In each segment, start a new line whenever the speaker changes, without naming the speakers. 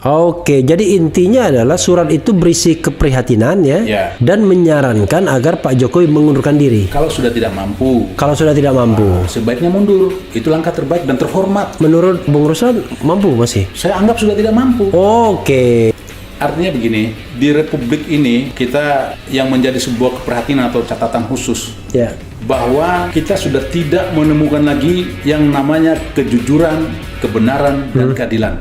Oke, jadi intinya adalah surat itu berisi keprihatinan ya, dan menyarankan agar Pak Jokowi mengundurkan diri.
Kalau sudah tidak mampu.
Kalau sudah tidak mampu.
Sebaiknya mundur. Itu langkah terbaik dan terhormat.
Menurut Bung Ruslan mampu masih?
Saya anggap sudah tidak mampu.
Oke.
Artinya begini, di Republik ini kita yang menjadi sebuah keprihatinan atau catatan khusus.
Ya.
Bahwa kita sudah tidak menemukan lagi yang namanya kejujuran, kebenaran, dan keadilan.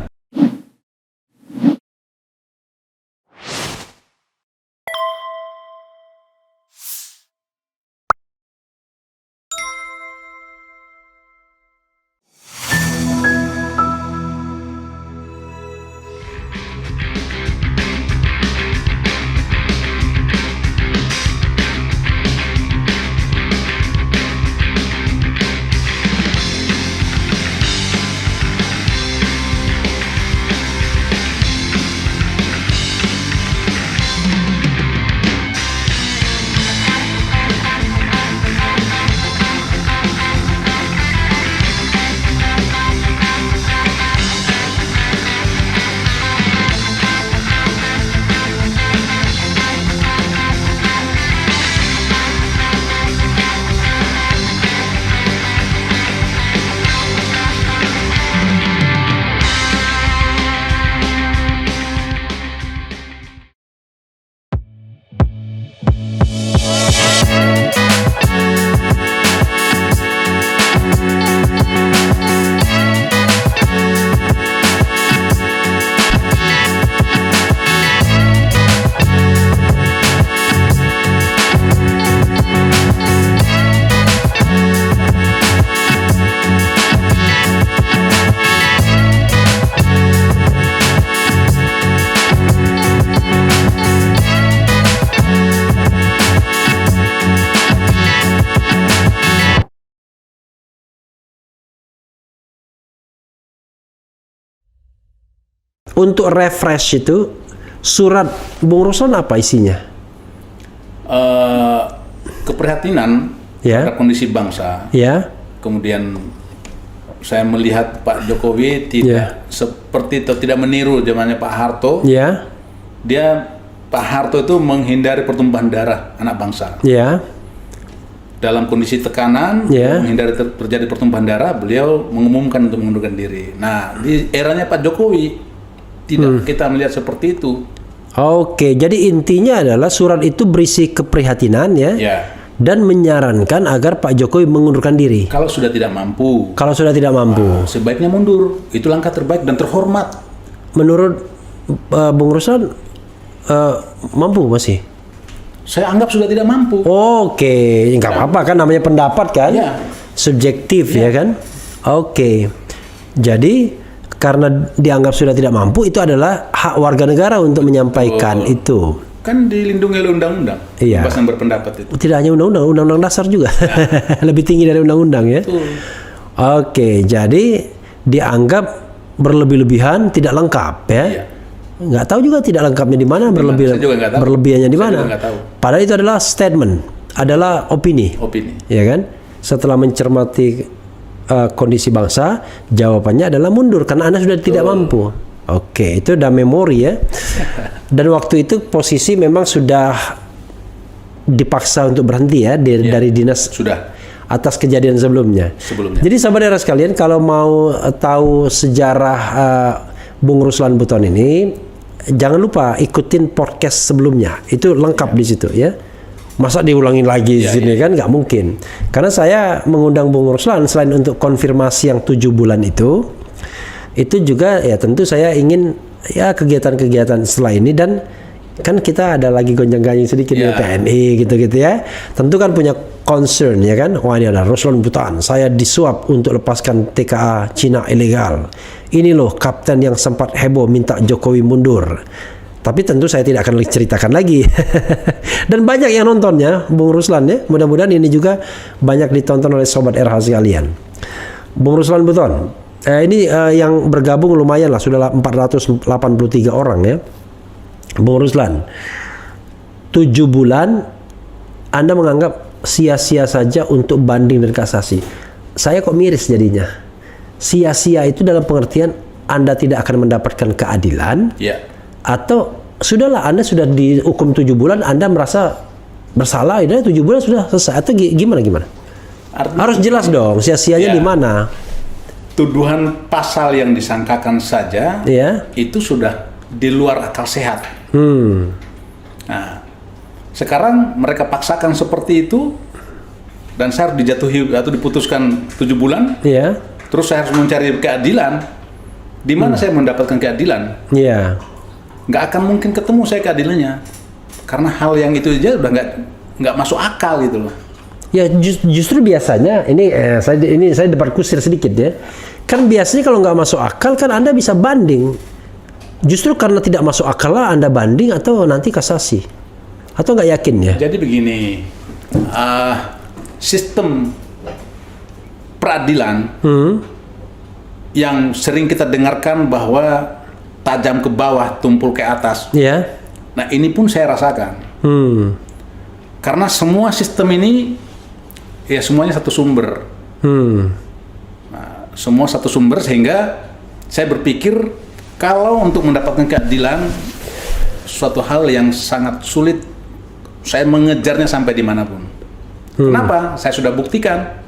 Untuk refresh itu surat Bung Ruslan apa isinya?
Keprihatinan terhadap kondisi bangsa.
Ya.
Kemudian saya melihat Pak Jokowi tidak seperti atau tidak meniru zamannya Pak Harto.
Ya.
Pak Harto itu menghindari pertumpahan darah anak bangsa.
Ya.
Dalam kondisi tekanan, menghindari terjadi pertumpahan darah, beliau mengumumkan untuk mengundurkan diri. Nah, di eranya Pak Jokowi tidak kita melihat seperti itu.
Oke, jadi intinya adalah surat itu berisi keprihatinan ya, dan menyarankan agar Pak Jokowi mengundurkan diri.
Kalau sudah tidak mampu.
Kalau sudah tidak mampu.
Sebaiknya mundur. Itu langkah terbaik dan terhormat.
Menurut Bung Ruslan mampu masih?
Saya anggap sudah tidak mampu.
Oke, nggak apa-apa kan, namanya pendapat kan, subjektif ya kan. Oke, jadi karena dianggap sudah tidak mampu, itu adalah hak warga negara untuk menyampaikan itu.
Kan dilindungi oleh undang-undang.
Iya.
Kebebasan berpendapat itu.
Tidak hanya undang-undang, undang-undang dasar juga. Lebih tinggi dari undang-undang ya. Oke, jadi dianggap berlebih-lebihan, tidak lengkap ya. Nggak tahu juga tidak lengkapnya di mana, berlebihannya di mana. Padahal itu adalah statement, adalah opini. Ya kan? Setelah mencermati kondisi bangsa, jawabannya adalah mundur karena Anda sudah tidak mampu. Oke, itu udah memori ya. Dan waktu itu posisi memang sudah dipaksa untuk berhenti ya dari dinas atas kejadian sebelumnya. Jadi sahabat sekalian, kalau mau tahu sejarah Bung Ruslan Buton ini, jangan lupa ikutin podcast sebelumnya. Itu lengkap di situ ya. Masa diulangin lagi di sini kan nggak mungkin. Karena saya mengundang Bung Ruslan selain untuk konfirmasi yang 7 bulan itu juga ya tentu saya ingin ya kegiatan-kegiatan setelah ini, dan kan kita ada lagi gonjang-ganjing sedikit di TNI gitu-gitu ya. Tentu kan punya concern ya kan. Wah, ini ada Ruslan Buton, saya disuap untuk lepaskan TKA Cina ilegal. Ini loh kapten yang sempat heboh minta Jokowi mundur. Tapi tentu saya tidak akan ceritakan lagi. Dan banyak yang nontonnya, Bung Ruslan ya. Mudah-mudahan ini juga banyak ditonton oleh Sobat RH sekalian. Bung Ruslan Buton, ini yang bergabung lumayan lah, sudah 483 orang ya. Bung Ruslan, 7 bulan Anda menganggap sia-sia saja untuk banding dan kasasi. Saya kok miris jadinya. Sia-sia itu dalam pengertian Anda tidak akan mendapatkan keadilan,
Ya.
atau sudahlah Anda sudah dihukum 7 bulan, Anda merasa bersalah, ya 7 bulan sudah selesai, atau gimana?
Artinya
Harus jelas dong, sia-sianya
Ya.
di mana?
tuduhan pasal yang disangkakan saja
Ya.
itu sudah di luar akal sehat. Nah, sekarang mereka paksakan seperti itu dan saya harus dijatuhi atau diputuskan 7 bulan.
Ya.
Terus saya harus mencari keadilan. Di mana saya mendapatkan keadilan?
Ya.
Nggak akan mungkin ketemu saya keadilannya. Karena hal yang itu aja udah nggak masuk akal gitu loh.
Ya justru biasanya ini saya debat kusir sedikit ya. Kan biasanya kalau nggak masuk akal kan Anda bisa banding. Justru karena tidak masuk akal lah Anda banding atau nanti kasasi. Atau nggak yakin ya?
Jadi begini, sistem peradilan yang sering kita dengarkan bahwa tajam ke bawah, tumpul ke atas.
Ya.
Nah ini pun saya rasakan. Karena semua sistem ini ya semuanya satu sumber. Nah, semua satu sumber sehingga saya berpikir kalau untuk mendapatkan keadilan suatu hal yang sangat sulit, saya mengejarnya sampai dimanapun. Kenapa? Saya sudah buktikan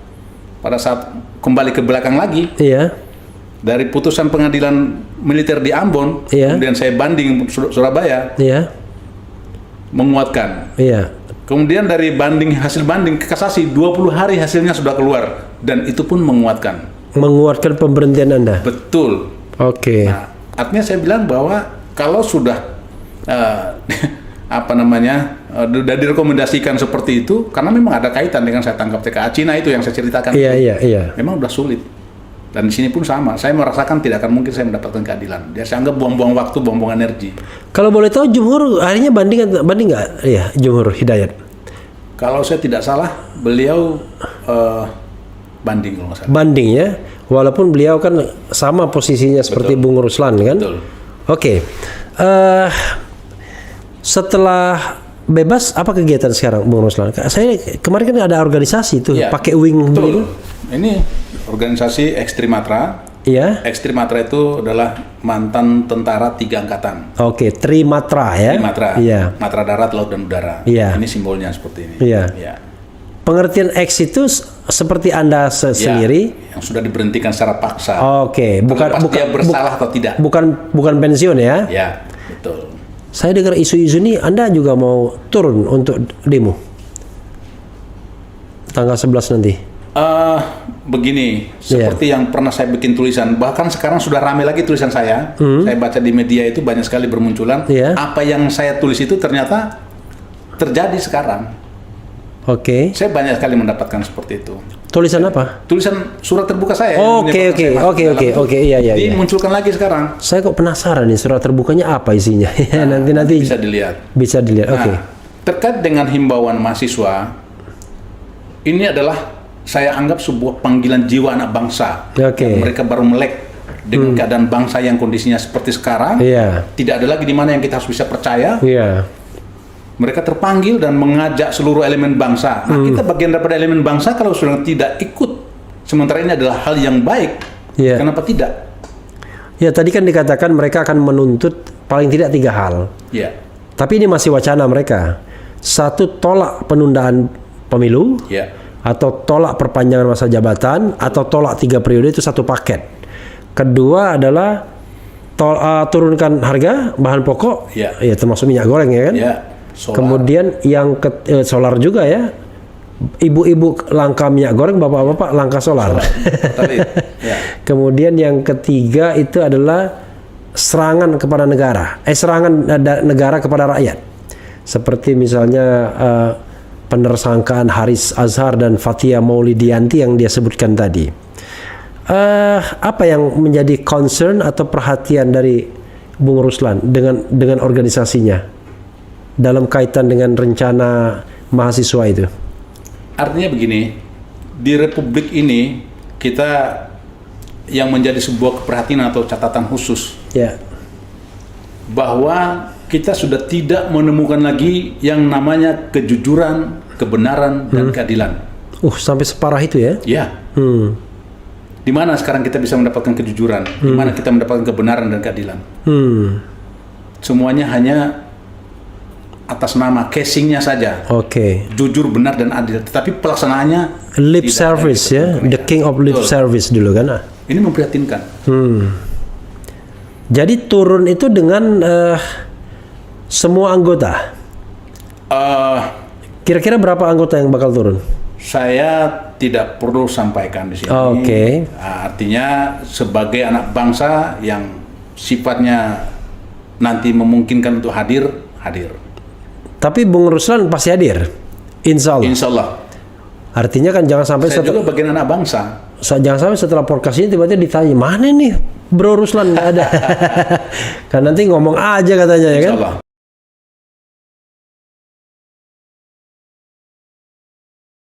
pada saat kembali ke belakang lagi.
Iya.
Dari putusan pengadilan militer di Ambon,
Iya.
kemudian saya banding Surabaya,
Iya.
menguatkan.
Iya.
Kemudian dari hasil banding ke kasasi 20 hari hasilnya sudah keluar dan itu pun menguatkan.
Menguatkan pemberhentian Anda.
Betul.
Oke.
Nah, artinya saya bilang bahwa kalau sudah sudah direkomendasikan seperti itu, karena memang ada kaitan dengan saya tangkap TKA Cina itu yang saya ceritakan.
Iya.
Memang udah sulit. Dan di sini pun sama. Saya merasakan tidak akan mungkin saya mendapatkan keadilan. Dia saya anggap buang-buang waktu, buang-buang energi.
Kalau boleh tahu Jumhur akhirnya banding nggak? Iya, Jumhur Hidayat.
Kalau saya tidak salah, beliau banding kalau nggak salah.
Banding ya. Walaupun beliau kan sama posisinya seperti Bung Ruslan kan.
Betul.
Oke. Setelah bebas apa kegiatan sekarang Bung Ruslan? Saya kemarin kan ada organisasi tuh
Iya,
pakai wing
betul.
begitu.
Ini organisasi Ekstrimatra.
Iya.
Ekstrimatra itu adalah mantan tentara 3 angkatan.
Oke, Trimatra ya.
Trimatra.
Iya.
Matra darat, laut dan udara.
Iya.
Ini simbolnya seperti ini.
Iya.
Ya.
Pengertian X itu seperti Anda sendiri.
Yang sudah diberhentikan secara paksa.
Oke, bukan
Terlepas dia bersalah atau tidak.
Bukan pensiun ya.
Ya, betul.
Saya dengar isu-isu ini Anda juga mau turun untuk demo. Tanggal 11 nanti.
Begini, seperti yang pernah saya bikin tulisan, bahkan sekarang sudah ramai lagi tulisan saya. Saya baca di media itu banyak sekali bermunculan.
Iya.
Apa yang saya tulis itu ternyata terjadi sekarang.
Oke.
Saya banyak sekali mendapatkan seperti itu.
Tulisan apa?
Tulisan surat terbuka saya.
Oke, iya.
Dimunculkan lagi sekarang.
Saya kok penasaran nih surat terbukanya apa isinya. nanti
Bisa dilihat.
bisa dilihat. Oke.
Nah, terkait dengan himbauan mahasiswa, ini adalah saya anggap sebuah panggilan jiwa anak bangsa.
Oke.
Yang mereka baru melek dengan keadaan bangsa yang kondisinya seperti sekarang.
Iya.
Tidak ada lagi di mana yang kita harus bisa percaya.
Iya.
Mereka terpanggil dan mengajak seluruh elemen bangsa. Nah, kita bagian daripada elemen bangsa kalau sudah tidak ikut. Sementara ini adalah hal yang baik.
Iya.
Kenapa tidak?
Ya tadi kan dikatakan mereka akan menuntut paling tidak 3 hal.
Ya.
Tapi ini masih wacana mereka. 1, tolak penundaan pemilu.
Ya.
Atau tolak perpanjangan masa jabatan. Atau tolak 3 periode, itu satu paket. Kedua adalah turunkan harga bahan pokok.
Ya.
Ya termasuk minyak goreng ya kan.
Ya. Solar.
Kemudian yang solar juga ya. Ibu-ibu langka minyak goreng, bapak-bapak langka solar.
Tadi. Ya.
Kemudian yang ketiga itu adalah serangan kepada negara. Serangan negara kepada rakyat. Seperti misalnya penersangkaan Haris Azhar dan Fathia Maulidiyanti yang dia sebutkan tadi. Apa yang menjadi concern atau perhatian dari Bung Ruslan dengan organisasinya dalam kaitan dengan rencana mahasiswa itu?
Artinya begini, di Republik ini kita yang menjadi sebuah keperhatian atau catatan khusus,
Ya.
bahwa kita sudah tidak menemukan lagi yang namanya kejujuran, kebenaran, dan keadilan.
Sampai separah itu ya?
Ya, Di mana sekarang kita bisa mendapatkan kejujuran, di mana kita mendapatkan kebenaran dan keadilan. Semuanya hanya atas nama casingnya saja.
Oke.
Jujur, benar dan adil. Tetapi pelaksanaannya
Lip
tidak
service
ada di
ya,
Indonesia.
the king of lip
Betul.
service dulu kan.
Ini memprihatinkan.
Jadi turun itu dengan semua anggota.
Eh,
Kira-kira berapa anggota yang bakal turun?
saya tidak perlu sampaikan di sini.
Oke.
Artinya sebagai anak bangsa yang sifatnya nanti memungkinkan untuk hadir.
Tapi Bung Ruslan pasti hadir. Insya Allah.
Insya Allah.
Artinya kan jangan sampai
Saya
setelah,
juga bagian anak bangsa.
jangan sampai setelah podcast ini tiba-tiba ditanya mana nih Bro Ruslan nggak ada. Kan nanti ngomong aja katanya ya kan.
Insya Allah.